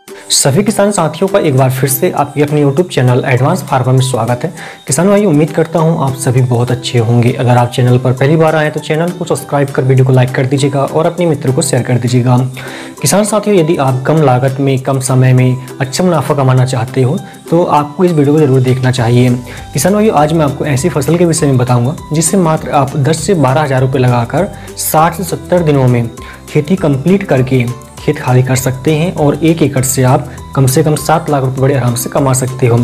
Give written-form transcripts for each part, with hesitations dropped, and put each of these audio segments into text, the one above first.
सभी किसान साथियों का एक बार फिर से आपके अपने YouTube चैनल एडवांस फार्मर में स्वागत है। किसान भाई, उम्मीद करता हूं आप सभी बहुत अच्छे होंगे। अगर आप चैनल पर पहली बार आए तो चैनल को सब्सक्राइब कर वीडियो को लाइक कर दीजिएगा और अपने मित्रों को शेयर कर दीजिएगा। किसान साथियों, यदि आप कम लागत में कम समय में अच्छा मुनाफा कमाना चाहते हो तो आपको इस वीडियो को जरूर देखना चाहिए। किसान भाई, आज मैं आपको ऐसी फसल के विषय में बताऊँगा जिससे मात्र आप 10 से 12 हज़ार रुपये लगाकर 60 से 70 दिनों में खेती कंप्लीट करके खेत खाली कर सकते हैं और 1 एकड़ से आप कम 7 लाख रुपए बड़े आराम से कमा सकते हो।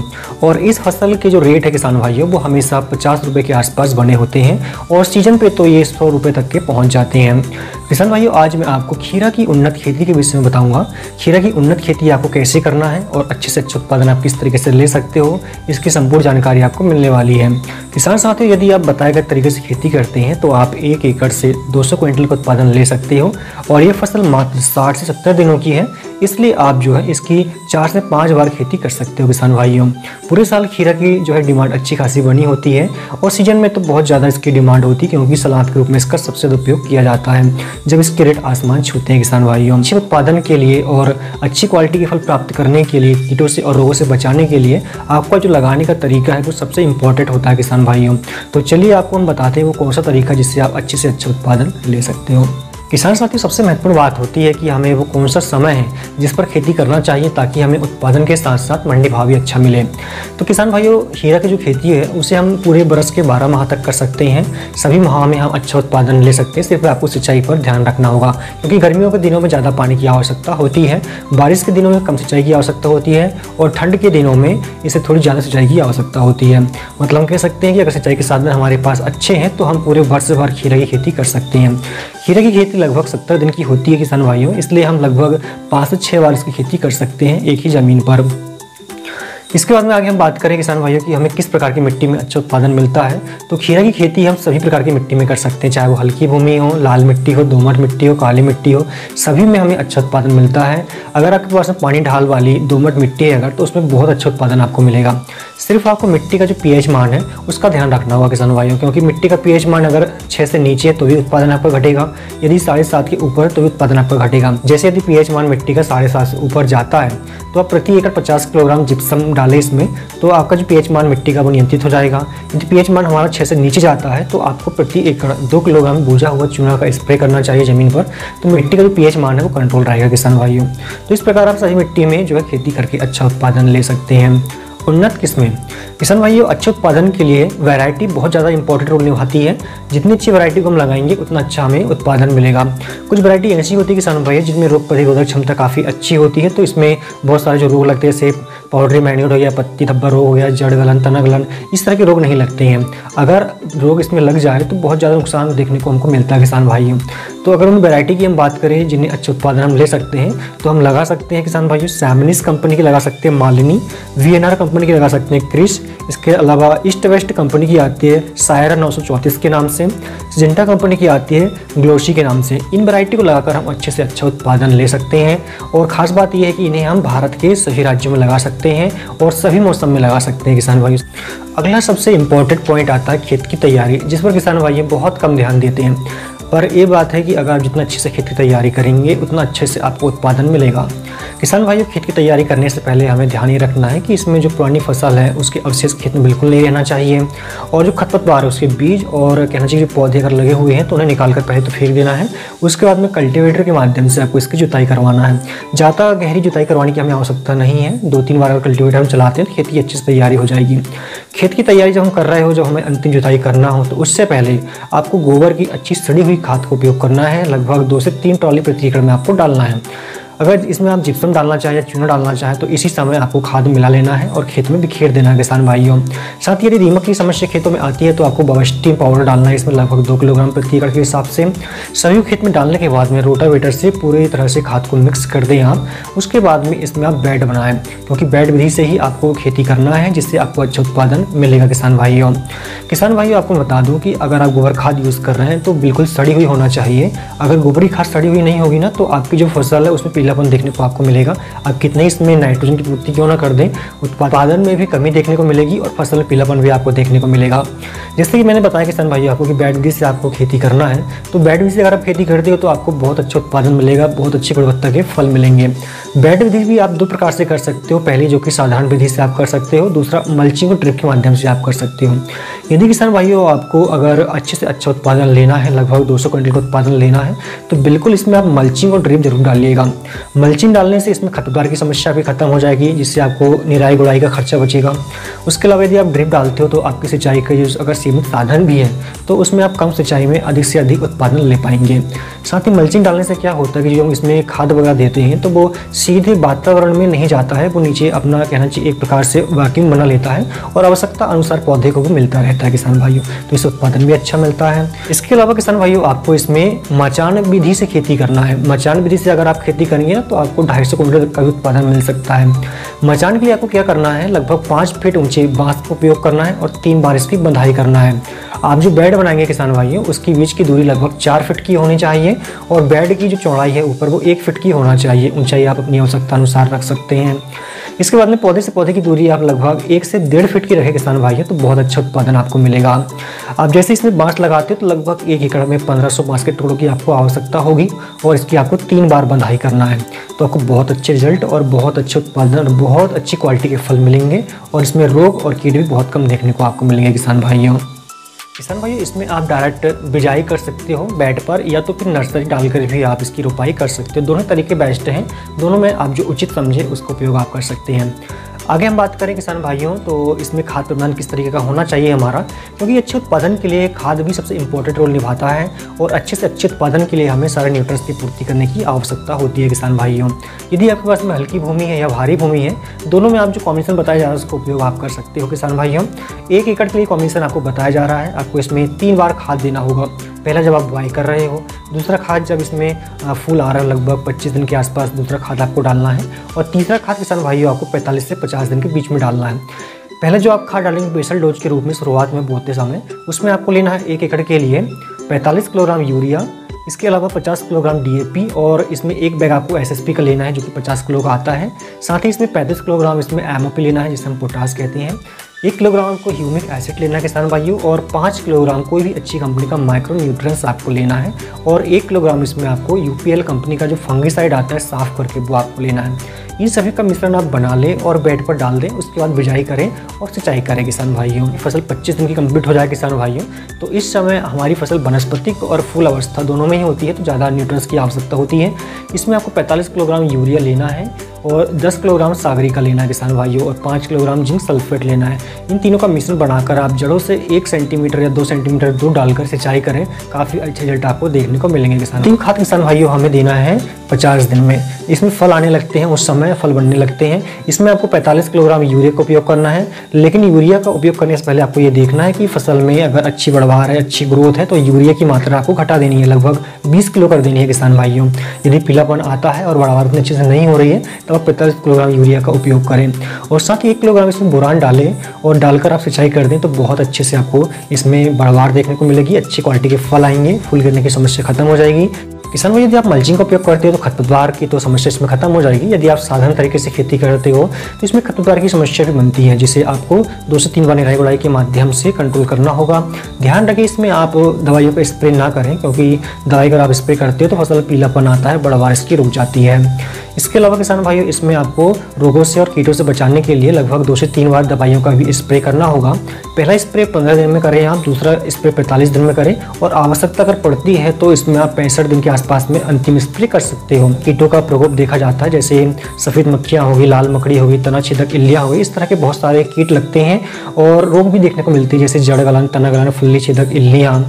और इस फसल के जो रेट है किसान भाइयों, वो हमेशा 50 रुपये के आसपास बने होते हैं और सीजन पे तो ये 100 रुपये तक के पहुंच जाते हैं। किसान भाइयों, आज मैं आपको खीरा की उन्नत खेती के विषय में बताऊंगा। खीरा की उन्नत खेती आपको कैसे करना है और अच्छे से अच्छा उत्पादन आप किस तरीके से ले सकते हो, इसकी संपूर्ण जानकारी आपको मिलने वाली है। किसान साथियों, यदि आप बताए गए तरीके से खेती करते हैं तो आप 1 एकड़ से 200 क्विंटल का उत्पादन ले सकते हो और ये फसल मात्र 60 से 70 दिनों की है, इसलिए आप जो है इसकी 4 से 5 बार खेती कर सकते हो। किसान भाइयों, पूरे साल खीरा की जो है डिमांड अच्छी खासी बनी होती है और सीजन में तो बहुत ज़्यादा इसकी डिमांड होती है, क्योंकि सलाद के रूप में इसका सबसे ज़्यादा उपयोग किया जाता है जब इसके रेट आसमान छूते हैं। किसान भाइयों, अच्छे उत्पादन के लिए और अच्छी क्वालिटी के फल प्राप्त करने के लिए, कीटों से और रोगों से बचाने के लिए आपका जो लगाने का तरीका है वो सबसे इंपॉर्टेंट होता है। किसान भाइयों, तो चलिए आपको हम बताते हैं वो कौन सा तरीका जिससे आप अच्छे से अच्छा उत्पादन ले सकते हो। किसान साथियों, सबसे महत्वपूर्ण बात होती है कि हमें वो कौन सा समय है जिस पर खेती करना चाहिए ताकि हमें उत्पादन के साथ साथ मंडी भाव भी अच्छा मिले। तो किसान भाइयों, खीरा की जो खेती है उसे हम पूरे बरस के 12 माह तक कर सकते हैं। सभी माह में हम अच्छा उत्पादन ले सकते हैं, सिर्फ आपको सिंचाई पर ध्यान रखना होगा, क्योंकि गर्मियों के दिनों में ज़्यादा पानी की आवश्यकता होती है, बारिश के दिनों में कम सिंचाई की आवश्यकता होती है और ठंड के दिनों में इसे थोड़ी ज़्यादा सिंचाई की आवश्यकता होती है। मतलब हम कह सकते हैं कि अगर सिंचाई के साधन हमारे पास अच्छे हैं तो हम पूरे वर्ष भर खीरा की खेती कर सकते हैं। खीरा की खेती लगभग 70 दिन की होती है किसान भाइयों, इसलिए हम लगभग 5 से 6 बार इसकी खेती कर सकते हैं एक ही ज़मीन पर। इसके बाद में आगे हम बात करें किसान भाइयों कि हमें किस प्रकार की मिट्टी में अच्छा उत्पादन मिलता है। तो खीरा की खेती हम सभी प्रकार की मिट्टी में कर सकते हैं, चाहे वो हल्की भूमि हो, लाल मिट्टी हो, दोमट मिट्टी हो, काली मिट्टी हो, सभी में हमें अच्छा उत्पादन मिलता है। अगर आपके पास में पानी ढाल वाली दोमट मिट्टी है अगर, तो उसमें बहुत अच्छा उत्पादन आपको मिलेगा। सिर्फ आपको मिट्टी का जो pH मान है उसका ध्यान रखना होगा किसान भाइयों, क्योंकि मिट्टी का pH मान अगर 6 से नीचे है तो भी उत्पादन आपका घटेगा, यदि 7.5 के ऊपर तो भी उत्पादन आपका घटेगा। जैसे यदि pH मान मिट्टी का 7.5 से ऊपर जाता है तो आप प्रति एकड़ 50 किलोग्राम जिप्सम डालें इसमें, तो आपका जो pH मान मिट्टी का वो नियंत्रित हो जाएगा। यदि pH मान हमारा 6 से नीचे जाता है तो आपको प्रति एकड़ 2 किलोग्राम भुजा हुआ चूना का स्प्रे करना चाहिए ज़मीन पर, तो मिट्टी का जो pH मान है वो कंट्रोल रहेगा किसान भाइयों। तो इस प्रकार आप सही मिट्टी में जो है खेती करके अच्छा उत्पादन ले सकते हैं। उन्नत किस्में किसान भाइयों, अच्छे उत्पादन के लिए वैरायटी बहुत ज़्यादा इंपॉर्टेंट रोल निभाती है। जितनी अच्छी वैरायटी को हम लगाएंगे उतना अच्छा हमें उत्पादन मिलेगा। कुछ वैरायटी ऐसी होती है किसान भाइयों जिनमें रोग प्रतिरोधक क्षमता काफ़ी अच्छी होती है, तो इसमें बहुत सारे जो रोग लगते हैं जैसे पाउडरी मैन्योर हो गया, पत्ती धब्बा रोग हो गया, जड़ गलन, तना गलन, इस तरह के रोग नहीं लगते हैं। अगर रोग इसमें लग जाए तो बहुत ज़्यादा नुकसान देखने को हमको मिलता है किसान भाइयों। तो अगर उन वैरायटी की हम बात करें जिन्हें अच्छे उत्पादन हम ले सकते हैं तो हम लगा सकते हैं किसान भाइयों, सैमनिस कंपनी की लगा सकते हैं मालिनी, VNR कंपनी की लगा सकते हैं क्रिस। इसके अलावा ईस्ट वेस्ट कंपनी की आती है सायरा 934 के नाम से, सिजेंटा कंपनी की आती है ग्लोशी के नाम से। इन वैरायटी को लगाकर हम अच्छे से अच्छा उत्पादन ले सकते हैं और ख़ास बात यह है कि इन्हें हम भारत के सभी राज्यों में लगा सकते हैं और सभी मौसम में लगा सकते हैं किसान भाइयों। अगला सबसे इम्पोर्टेंट पॉइंट आता है खेत की तैयारी, जिस पर किसान भाई बहुत कम ध्यान देते हैं। पर ये बात है कि अगर आप जितना अच्छे से खेत की तैयारी करेंगे उतना अच्छे से आपको उत्पादन मिलेगा। किसान भाइयों, खेत की तैयारी करने से पहले हमें ध्यान ये रखना है कि इसमें जो पुरानी फसल है उसके अवशेष खेत में बिल्कुल नहीं रहना चाहिए और जो खरपतवार है उसके बीज और कहना चाहिए जो पौधे अगर लगे हुए हैं तो उन्हें निकाल कर पहले तो फेंक देना है। उसके बाद में कल्टीवेटर के माध्यम से आपको इसकी जुताई करवाना है। ज़्यादा गहरी जुताई करवाने की हमें आवश्यकता नहीं है, 2-3 बार अगर कल्टीवेटर हम चलाते हैं तो खेत की अच्छी से तैयारी हो जाएगी। खेत की तैयारी जब हम कर रहे हो, जब हमें अंतिम जुताई करना हो, तो उससे पहले आपको गोबर की अच्छी सड़ी हुई खाद का उपयोग करना है। लगभग 2 से 3 ट्रॉली प्रति एकड़ में आपको डालना है। अगर इसमें आप जिप्सम डालना चाहें या चूना डालना चाहें तो इसी समय आपको खाद मिला लेना है और खेत में बिखेर देना है किसान भाइयों। साथ ही यदि दीमक की समस्या खेतों में आती है तो आपको बवस्टीन पाउडर डालना है, इसमें लगभग 2 किलोग्राम प्रति एकड़ के हिसाब से। सभी खेत में डालने के बाद में रोटावेटर से पूरी तरह से खाद को मिक्स कर दें आप। उसके बाद में इसमें आप बेड बनाएं, क्योंकि बेड विधि से ही आपको खेती करना है जिससे आपको अच्छा उत्पादन मिलेगा किसान भाइयों। किसान भाइयों, आपको बता दूँ कि अगर आप गोबर खाद यूज़ कर रहे हैं तो बिल्कुल सड़ी हुई होना चाहिए। अगर गोबरी खाद सड़ी हुई नहीं होगी ना तो आपकी जो फसल है उसमें पीलापन देखने को आपको मिलेगा। आप कितने इसमें नाइट्रोजन की पूर्ति क्यों ना कर दें, उत्पादन में भी कमी देखने को मिलेगी और फसल में पीलापन भी आपको देखने को मिलेगा। जैसे कि मैंने बताया किसान भाई आपको कि बैड विधि से आपको खेती करना है, तो बैड विधि से अगर आप खेती करते हो तो आपको बहुत अच्छा उत्पादन मिलेगा, बहुत अच्छी गुणवत्ता के फल मिलेंगे। बैड विधि भी आप दो प्रकार से कर सकते हो, पहली जो कि साधारण विधि से आप कर सकते हो, दूसरा मल्चिंग और ड्रिप के माध्यम से आप कर सकते हो। यदि किसान भाइयों आपको अगर अच्छे से अच्छा उत्पादन लेना है, लगभग 200 क्विंटल का उत्पादन लेना है, तो बिल्कुल इसमें आप मल्चिंग और ड्रिप जरूर डालिएगा। मल्चिंग डालने से इसमें खरपतवार की समस्या भी खत्म हो जाएगी, जिससे आपको निराई गुड़ाई का खर्चा बचेगा। उसके अलावा यदि आप ड्रिप डालते हो तो आपकी सिंचाई का जो अगर सीमित साधन भी है तो उसमें आप कम सिंचाई में अधिक से अधिक उत्पादन ले पाएंगे। साथ ही मल्चिंग डालने से क्या होता है कि जो हम इसमें खाद वगैरह देते हैं तो वो सीधे वातावरण में नहीं जाता है, वो नीचे अपना कहना चाहिए एक प्रकार से वैक्यूम बना लेता है और आवश्यकता अनुसार पौधे को भी मिलता रहता है किसान भाइयों, तो इससे उत्पादन भी अच्छा मिलता है। इसके अलावा किसान भाइयों आपको इसमें मचान विधि से खेती करना है। मचान विधि से अगर आप खेती करेंगे ना तो आपको 250 क्विंटल का भी उत्पादन मिल सकता है। मचान के लिए आपको क्या करना है, लगभग 5 फीट ऊंचे बांस का उपयोग करना है और 3 बार इसकी बंधाई करना है। आप जो बेड बनाएंगे किसान भाइयों उसकी बीच की दूरी लगभग 4 फीट की होनी चाहिए और बेड की जो चौड़ाई है ऊपर वो 1 फीट की होना चाहिए। ऊंचाई आप अपनी आवश्यकता अनुसार रख सकते हैं। इसके बाद में पौधे से पौधे की दूरी आप लगभग 1 से 1.5 फीट की रखें किसान भाइयों, तो बहुत अच्छा उत्पादन आपको मिलेगा। आप जैसे इसमें बांस लगाते हो तो लगभग 1 एकड़ में 1500 बांस के टुकड़ों की आपको आवश्यकता होगी और इसकी आपको 3 बार बंधाई करना है, तो आपको बहुत अच्छे रिजल्ट और बहुत अच्छे उत्पादन और बहुत अच्छी क्वालिटी के फल मिलेंगे और इसमें रोग और कीड़े भी बहुत कम देखने को आपको मिलेंगे किसान भाइयों। किसान भाइयों इसमें आप डायरेक्ट बिजाई कर सकते हो बेड पर, या तो फिर नर्सरी डालकर भी आप इसकी रोपाई कर सकते हो। दोनों तरीके बेस्ट हैं, दोनों में आप जो उचित समझे उसका उपयोग आप कर सकते हैं। आगे हम बात करें किसान भाइयों तो इसमें खाद प्रबंधन किस तरीके का होना चाहिए हमारा, क्योंकि अच्छे उत्पादन के लिए खाद भी सबसे इंपॉर्टेंट रोल निभाता है और अच्छे से अच्छे उत्पादन के लिए हमें सारे न्यूट्रिएंट्स की पूर्ति करने की आवश्यकता होती है किसान भाइयों। यदि आपके पास में हल्की भूमि है या भारी भूमि है, दोनों में आप जो कॉम्बिनेशन बताया जा रहा है उसका उपयोग आप कर सकते हो किसान भाइयों। 1 एकड़ के लिए कॉम्बिनेशन आपको बताया जा रहा है, आपको इसमें 3 बार खाद देना होगा। पहला जब आप बुआई कर रहे हो, दूसरा खाद जब इसमें फूल आ रहा है लगभग 25 दिन के आसपास दूसरा खाद आपको डालना है और तीसरा खाद किसान भाइयों आपको 45 से 50 दिन के बीच में डालना है। पहले जो आप खाद डालेंगे बेसल डोज के रूप में शुरुआत में बोते समय, उसमें आपको लेना है 1 एकड़ के लिए 45 किलोग्राम यूरिया, इसके अलावा 50 किलोग्राम DAP और इसमें 1 बैग आपको SSP का लेना है जो कि 50 किलो का आता है। साथ ही इसमें 35 किलोग्राम इसमें MOP लेना है जिसे हम पोटास कहते हैं। 1 किलोग्राम को ह्यूमिक एसिड लेना है किसान भाइयों और 5 किलोग्राम कोई भी अच्छी कंपनी का माइक्रो न्यूट्रिएंट्स आपको लेना है और 1 किलोग्राम इसमें आपको UPL कंपनी का जो फंगिसाइड आता है साफ करके वो आपको लेना है। इन सभी का मिश्रण आप बना लें और बेड पर डाल दें, उसके बाद बिजाई करें और सिंचाई करें किसान भाइयों। फसल 25 दिन की कंप्लीट हो जाए किसान भाइयों, तो इस समय हमारी फसल वनस्पतिक और फूल अवस्था दोनों में ही होती है, तो ज़्यादा न्यूट्रिएंट्स की आवश्यकता होती है। इसमें आपको 45 किलोग्राम यूरिया लेना है और 10 किलोग्राम सागरी का लेना है किसान भाइयों और 5 किलोग्राम जिंक सल्फेट लेना है। इन तीनों का मिश्रण बनाकर आप जड़ों से 1 सेंटीमीटर या 2 सेंटीमीटर दूर डालकर सिंचाई करें, काफ़ी अच्छे रिजल्ट आपको देखने को मिलेंगे किसान। तीन खाद किसान भाइयों हमें देना है 50 दिन में। इसमें फल आने लगते हैं, उस समय फल बनने लगते हैं। इसमें आपको 45 किलोग्राम यूरिया का उपयोग करना है, लेकिन यूरिया का उपयोग करने से पहले आपको ये देखना है कि फसल में अगर अच्छी बढ़वार है, अच्छी ग्रोथ है, तो यूरिया की मात्रा आपको घटा देनी है, लगभग 20 किलो कर देनी है किसान भाइयों। यदि पीलापन आता है और बढ़वार उतनी अच्छे से नहीं हो रही है तो आप 45 किलोग्राम यूरिया का उपयोग करें और साथ ही 1 किलोग्राम इसमें बोरान डालें और डालकर आप सिंचाई कर दें, तो बहुत अच्छे से आपको इसमें बढ़वार देखने को मिलेगी, अच्छी क्वालिटी के फल आएंगे, फूल गिरने की समस्या खत्म हो जाएगी। किसान भाई यदि आप मल्चिंग का उपयोग करते हो तो खरपतवार की तो समस्या इसमें खत्म हो जाएगी। यदि आप साधारण तरीके से खेती करते हो तो इसमें खरपतवार की समस्या भी बनती है, जिसे आपको 2 से 3 बार निराई गुड़ाई के माध्यम से कंट्रोल करना होगा। ध्यान रखें इसमें आप दवाइयों का स्प्रे ना करें, क्योंकि दवाई अगर आप स्प्रे करते हो तो फसल पीलापन आता है, बढ़वार इसकी रुक जाती है। इसके अलावा किसान भाइयों इसमें आपको रोगों से और कीटों से बचाने के लिए लगभग 2 से 3 बार दवाइयों का भी स्प्रे करना होगा। पहला स्प्रे 15 दिन में करें आप, दूसरा स्प्रे 45 दिन में करें और आवश्यकता अगर पड़ती है तो इसमें आप 65 दिन के आसपास में अंतिम स्प्रे कर सकते हो। कीटों का प्रकोप देखा जाता है, जैसे सफ़ेद मक्खियाँ होगी, लाल मकड़ी होगी, तना छेदक इल्लियाँ होगी, इस तरह के बहुत सारे कीट लगते हैं और रोग भी देखने को मिलते हैं, जैसे जड़ गलन, तना गलन, फुल्ली छेदक इल्लियाँ,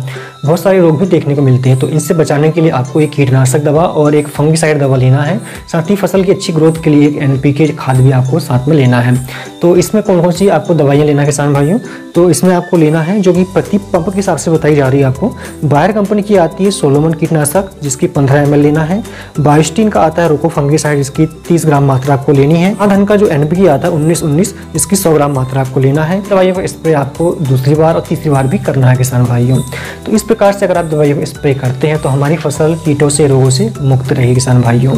बहुत सारे रोग भी देखने को मिलते हैं। तो इनसे बचाने के लिए आपको एक कीटनाशक दवा और एक फंगिसाइड दवा लेना है। साथ ही फसल की अच्छी ग्रोथ के लिए एक NPK खाद भी आपको साथ में लेना है। तो इसमें कौन कौन सी आपको दवाइयाँ लेना है किसान भाइयों, तो इसमें आपको लेना है जो कि प्रति पंप के हिसाब से बताई जा रही है आपको। बायर कंपनी की आती है सोलोमन कीटनाशक, जिसकी 15 ml लेना है। बायोस्टीन का आता है रोको फंगिसाइड, जिसकी 30 ग्राम मात्रा आपको लेनी है। धन का जो NPK आता है 19-19, जिसकी 100 ग्राम मात्रा आपको लेना है। दवाइयों का स्प्रे आपको दूसरी बार और तीसरी बार भी करना है किसान भाइयों। तो इस प्रकार से अगर आप दवाइयों का स्प्रे करते हैं तो हमारी फसल कीटों से, रोगों से मुक्त रहेगी किसान भाइयों।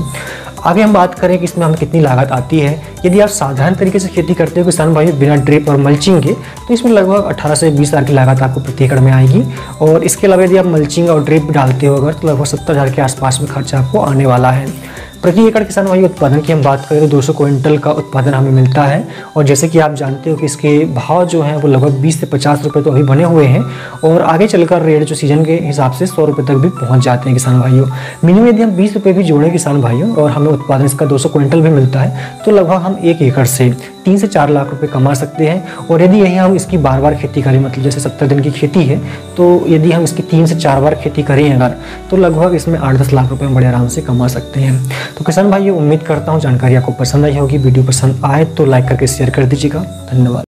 आगे हम बात करें कि इसमें हमें कितनी लागत आती है। यदि आप साधारण तरीके से खेती करते हो किसान भाई बिना ड्रिप और मल्चिंग के, तो इसमें लगभग 18 से 20 हज़ार की लागत आपको प्रति एकड़ में आएगी। और इसके अलावा यदि आप मल्चिंग और ड्रिप डालते हो अगर, तो लगभग 70 हज़ार के आसपास में खर्चा आपको आने वाला है। प्रति एकड़ किसान भाई उत्पादन की हम बात करें तो 200 क्विंटल का उत्पादन हमें मिलता है। और जैसे कि आप जानते हो कि इसके भाव जो हैं वो लगभग 20 से 50 रुपये तो अभी बने हुए हैं, और आगे चलकर रेट जो सीजन के हिसाब से 100 रुपये तक भी पहुंच जाते हैं किसान भाइयों। मिनिमम यदि हम 20 रुपये भी जोड़ें किसान भाइयों और हमें उत्पादन इसका 200 क्विंटल भी मिलता है, तो लगभग हम 1 एकड़ से 3 से 4 लाख रुपए कमा सकते हैं। और यदि यही हम इसकी बार बार खेती करें, मतलब जैसे 70 दिन की खेती है, तो यदि हम इसकी 3 से 4 बार खेती करें अगर, तो लगभग इसमें 8-10 लाख रुपए हम बड़े आराम से कमा सकते हैं। तो किसान भाई उम्मीद करता हूँ जानकारी आपको पसंद आई होगी। वीडियो पसंद आए तो लाइक करके शेयर कर दीजिएगा। धन्यवाद।